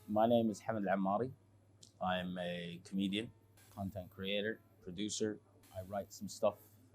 My name is Hamad Al Amari. I'm a comedian, content creator, producer. I write some stuff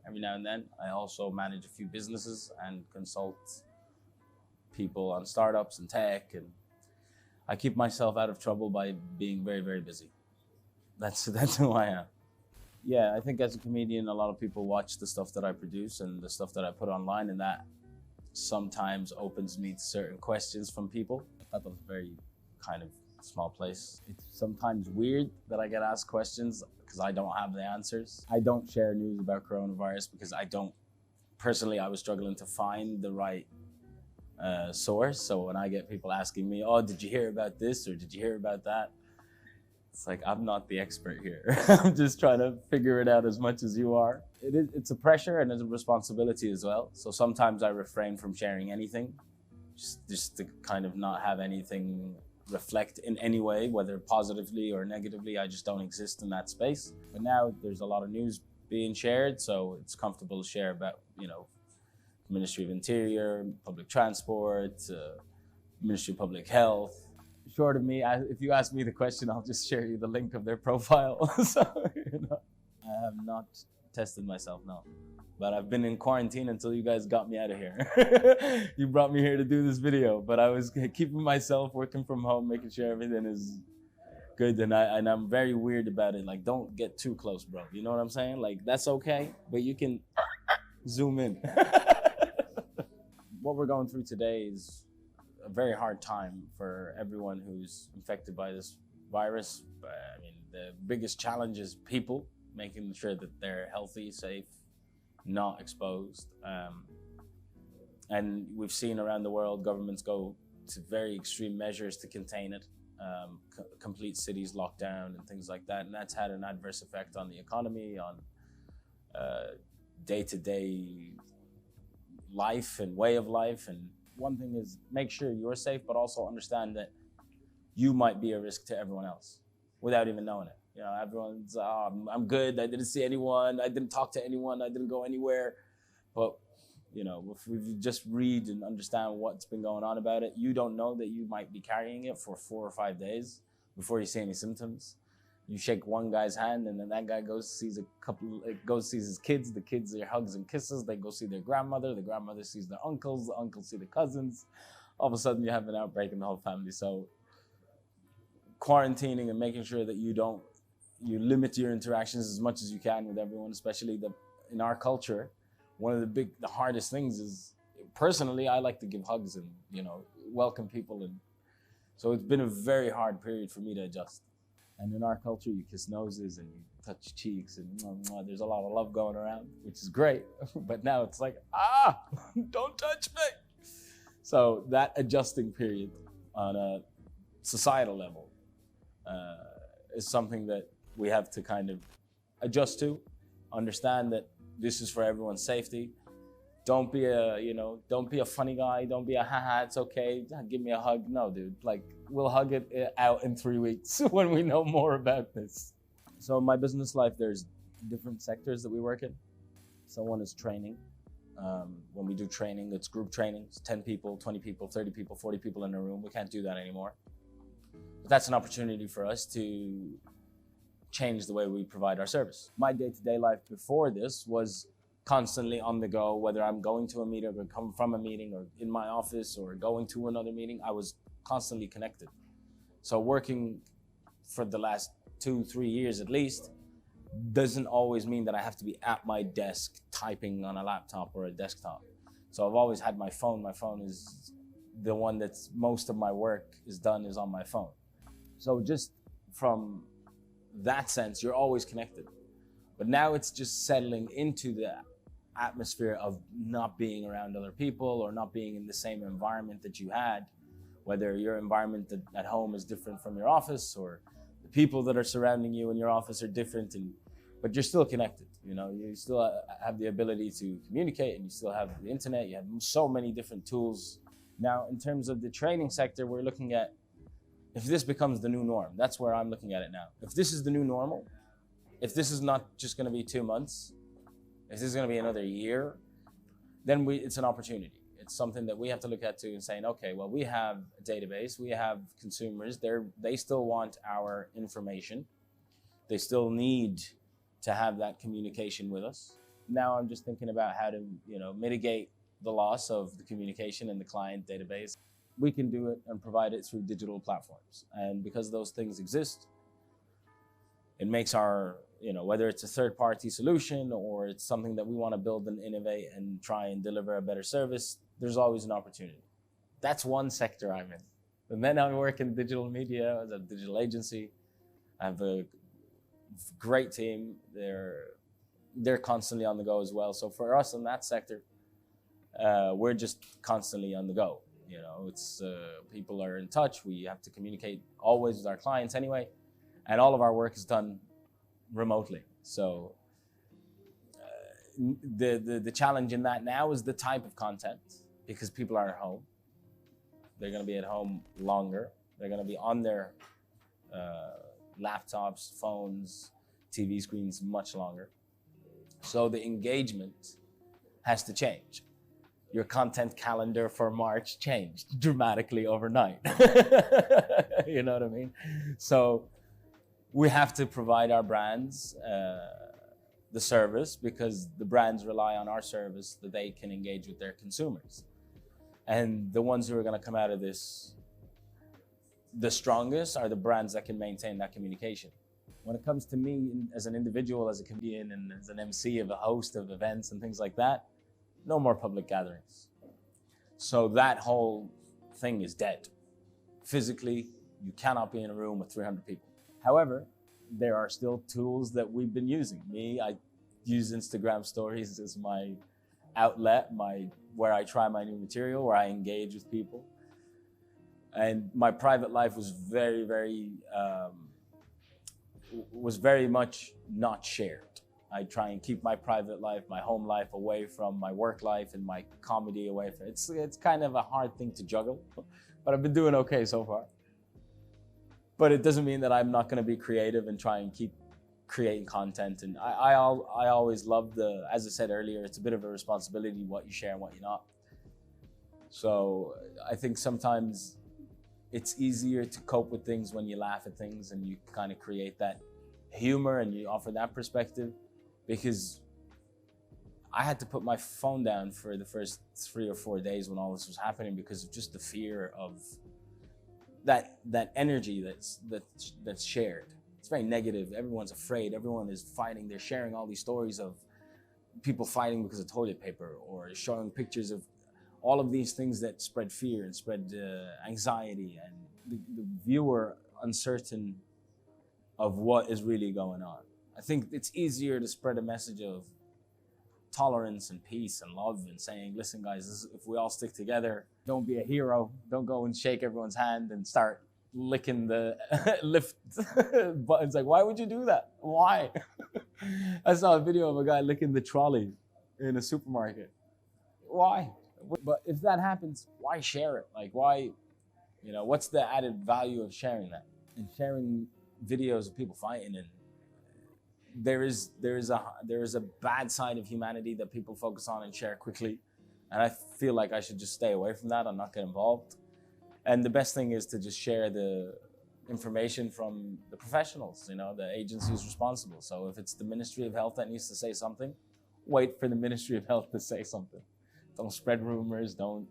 every now and then. I also manage a few businesses and consult people on startups and tech, and I keep myself out of trouble by being very, very busy. That's who I am. Yeah, I think as a comedian, a lot of people watch the stuff that I produce and the stuff that I put online, and that sometimes opens me to certain questions from people. I thought that was very kind of small place. It's sometimes weird that I get asked questions because I don't have the answers. I don't share news about coronavirus because I was struggling to find the right source. So when I get people asking me, oh, did you hear about this or did you hear about that? It's like, I'm not the expert here. I'm just trying to figure it out as much as you are. It's a pressure and it's a responsibility as well. So sometimes I refrain from sharing anything, just to kind of not have anything reflect in any way, whether positively or negatively. I just don't exist in that space. But now there's a lot of news being shared, so it's comfortable to share about, Ministry of Interior, public transport, Ministry of Public Health. Short of me, if you ask me the question, I'll just share you the link of their profile. So, I have not tested myself, no. But I've been in quarantine until you guys got me out of here. You brought me here to do this video, but I was keeping myself, working from home, making sure everything is good. And I'm very weird about it. Like, don't get too close, bro. You know what I'm saying? Like, that's okay, but you can zoom in. What we're going through today is a very hard time for everyone who's infected by this virus. I mean, the biggest challenge is people, making sure that they're healthy, safe, not exposed. And we've seen around the world governments go to very extreme measures to contain it, complete cities locked down and things like that. And that's had an adverse effect on the economy, on day-to-day life and way of life. And one thing is make sure you're safe, but also understand that you might be a risk to everyone else without even knowing it. Everyone's, I'm good, I didn't see anyone, I didn't talk to anyone, I didn't go anywhere. But, if we just read and understand what's been going on about it, you don't know that you might be carrying it for 4 or 5 days before you see any symptoms. You shake one guy's hand and then that guy sees his kids, the kids are hugs and kisses, they go see their grandmother, the grandmother sees their uncles, the uncles see the cousins. All of a sudden you have an outbreak in the whole family. So quarantining and making sure that you limit your interactions as much as you can with everyone, especially in our culture. One of the hardest things is, personally, I like to give hugs and, welcome people. And so it's been a very hard period for me to adjust. And in our culture, you kiss noses and you touch cheeks and there's a lot of love going around, which is great. But now it's like, don't touch me. So that adjusting period on a societal level is something that we have to kind of adjust to, understand that this is for everyone's safety. Don't be a funny guy. Don't be a haha, it's okay, give me a hug. No, dude, like, we'll hug it out in 3 weeks when we know more about this. So in my business life, there's different sectors that we work in. So one is training. When we do training, it's group training. It's 10 people, 20 people, 30 people, 40 people in a room. We can't do that anymore. But that's an opportunity for us to change the way we provide our service. My day-to-day life before this was constantly on the go, whether I'm going to a meeting or come from a meeting or in my office or going to another meeting, I was constantly connected. So working for the last 2-3 years at least doesn't always mean that I have to be at my desk typing on a laptop or a desktop. So I've always had my phone. My phone is the one that's most of my work is on my phone. So just from that sense, you're always connected. But now it's just settling into the atmosphere of not being around other people or not being in the same environment that you had, whether your environment at home is different from your office or the people that are surrounding you in your office are different, but you're still connected. You still have the ability to communicate and you still have the internet. You have so many different tools. Now, in terms of the training sector, we're looking at if this becomes the new norm. That's where I'm looking at it now. If this is the new normal, if this is not just going to be 2 months, if this is going to be another year, then it's an opportunity. It's something that we have to look at too and saying, okay, well, we have a database, we have consumers, they still want our information. They still need to have that communication with us. Now I'm just thinking about how to, mitigate the loss of the communication in the client database. We can do it and provide it through digital platforms. And because those things exist, it makes our, whether it's a third-party solution or it's something that we want to build and innovate and try and deliver a better service, there's always an opportunity. That's one sector I'm in. And then I work in digital media as a digital agency. I have a great team. They're constantly on the go as well. So for us in that sector, we're just constantly on the go. It's people are in touch. We have to communicate always with our clients anyway, and all of our work is done remotely. So the challenge in that now is the type of content, because people are at home. They're going to be at home longer. They're going to be on their laptops, phones, TV screens much longer. So the engagement has to change. Your content calendar for March changed dramatically overnight. You know what I mean? So we have to provide our brands the service, because the brands rely on our service that they can engage with their consumers. And the ones who are going to come out of this the strongest are the brands that can maintain that communication. When it comes to me as an individual, as a comedian, and as an MC of a host of events and things like that, no more public gatherings. So that whole thing is dead. Physically, you cannot be in a room with 300 people. However, there are still tools that we've been using. I use Instagram stories as my outlet, where I try my new material, where I engage with people. And my private life was very much not shared. I try and keep my private life, my home life, away from my work life, and my comedy away from it. It's kind of a hard thing to juggle, but I've been doing okay so far. But it doesn't mean that I'm not going to be creative and try and keep creating content. And I always love as I said earlier, it's a bit of a responsibility what you share and what you're not. So I think sometimes it's easier to cope with things when you laugh at things and you kind of create that humor and you offer that perspective. Because I had to put my phone down for the first 3 or 4 days when all this was happening, because of just the fear of that energy that's shared. It's very negative. Everyone's afraid. Everyone is fighting. They're sharing all these stories of people fighting because of toilet paper, or showing pictures of all of these things that spread fear and spread anxiety, and the viewer uncertain of what is really going on. I think it's easier to spread a message of tolerance and peace and love, and saying, listen guys, if we all stick together, don't be a hero, don't go and shake everyone's hand and start licking the lift buttons. Like, why would you do that? Why? I saw a video of a guy licking the trolley in a supermarket. Why? But if that happens, why share it? Like, why, what's the added value of sharing that? And sharing videos of people fighting, and there is a bad side of humanity that people focus on and share quickly, and I feel like I should just stay away from that and not get involved. And the best thing is to just share the information from the professionals, the agency is responsible. So if it's the Ministry of Health that needs to say something, wait for the Ministry of Health to say something. Don't spread rumors. Don't,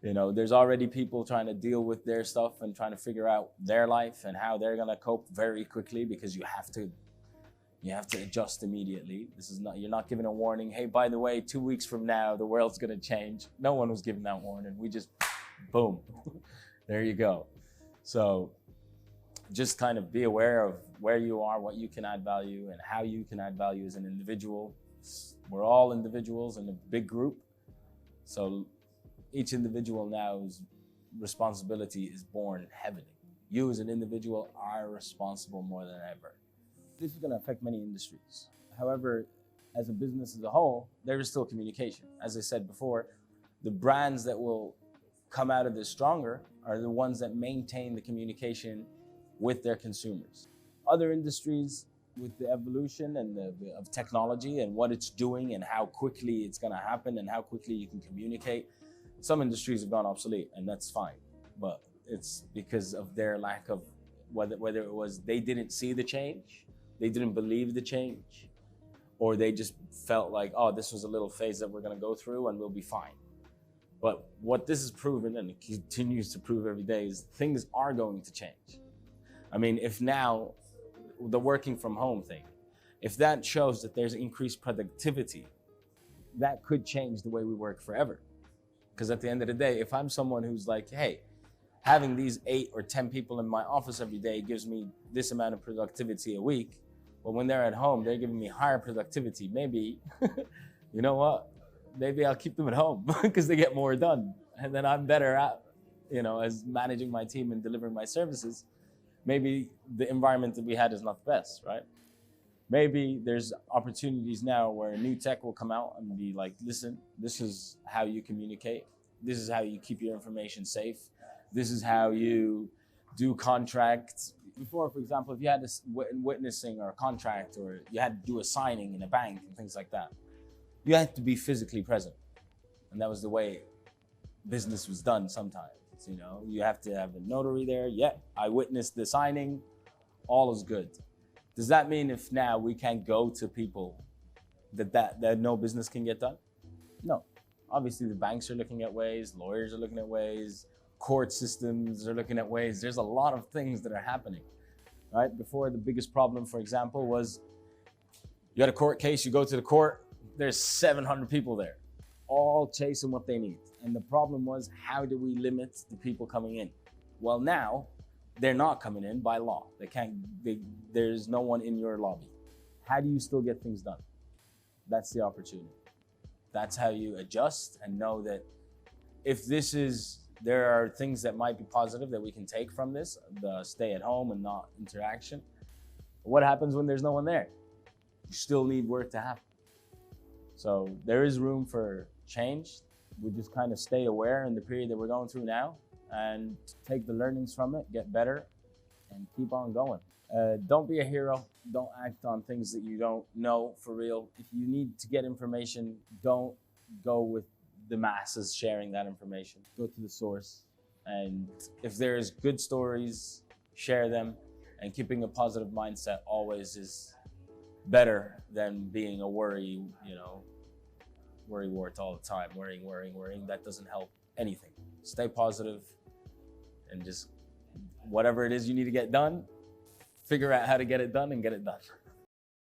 there's already people trying to deal with their stuff and trying to figure out their life and how they're going to cope very quickly, because you have to adjust immediately. You're not giving a warning. Hey, by the way, 2 weeks from now, the world's going to change. No one was given that warning. We just, boom, there you go. So just kind of be aware of where you are, what you can add value, and how you can add value as an individual. We're all individuals in a big group. So each individual now's responsibility is borne heavily. You as an individual are responsible more than ever. This is going to affect many industries. However, as a business as a whole, there is still communication. As I said before, the brands that will come out of this stronger are the ones that maintain the communication with their consumers. Other industries, with the evolution and of technology and what it's doing and how quickly it's going to happen and how quickly you can communicate, some industries have gone obsolete, and that's fine. But it's because of their lack of, whether it was they didn't see the change, they didn't believe the change, or they just felt like, oh, this was a little phase that we're going to go through and we'll be fine. But what this has proven, and it continues to prove every day, is things are going to change. I mean, if now the working from home thing, if that shows that there's increased productivity, that could change the way we work forever. Because at the end of the day, if I'm someone who's like, hey, having these 8 or 10 people in my office every day gives me this amount of productivity a week, but when they're at home, they're giving me higher productivity. Maybe, you know what? Maybe I'll keep them at home because they get more done. And then I'm better at, as managing my team and delivering my services. Maybe the environment that we had is not the best, right? Maybe there's opportunities now where new tech will come out and be like, listen, this is how you communicate. This is how you keep your information safe. This is how you do contracts. Before, for example, if you had a witnessing or a contract, or you had to do a signing in a bank and things like that, you had to be physically present. And that was the way business was done sometimes. You have to have a notary there. Yeah, I witnessed the signing. All is good. Does that mean if now we can't go to people that no business can get done? No. Obviously, the banks are looking at ways, lawyers are looking at ways, court systems are looking at ways. There's a lot of things that are happening, right? Before, the biggest problem, for example, was you got a court case, you go to the court, there's 700 people there, all chasing what they need. And the problem was, how do we limit the people coming in? Well, now they're not coming in by law. There's no one in your lobby. How do you still get things done? That's the opportunity. That's how you adjust and know that if there are things that might be positive that we can take from this, the stay at home and not interaction. What happens when there's no one there? You still need work to happen. So there is room for change. We just kind of stay aware in the period that we're going through now and take the learnings from it, get better, and keep on going. Don't be a hero. Don't act on things that you don't know for real. If you need to get information, don't go with the masses sharing that information. Go to the source. And if there's good stories, share them. And keeping a positive mindset always is better than being a worry wart all the time. Worrying. That doesn't help anything. Stay positive and just whatever it is you need to get done, figure out how to get it done and get it done.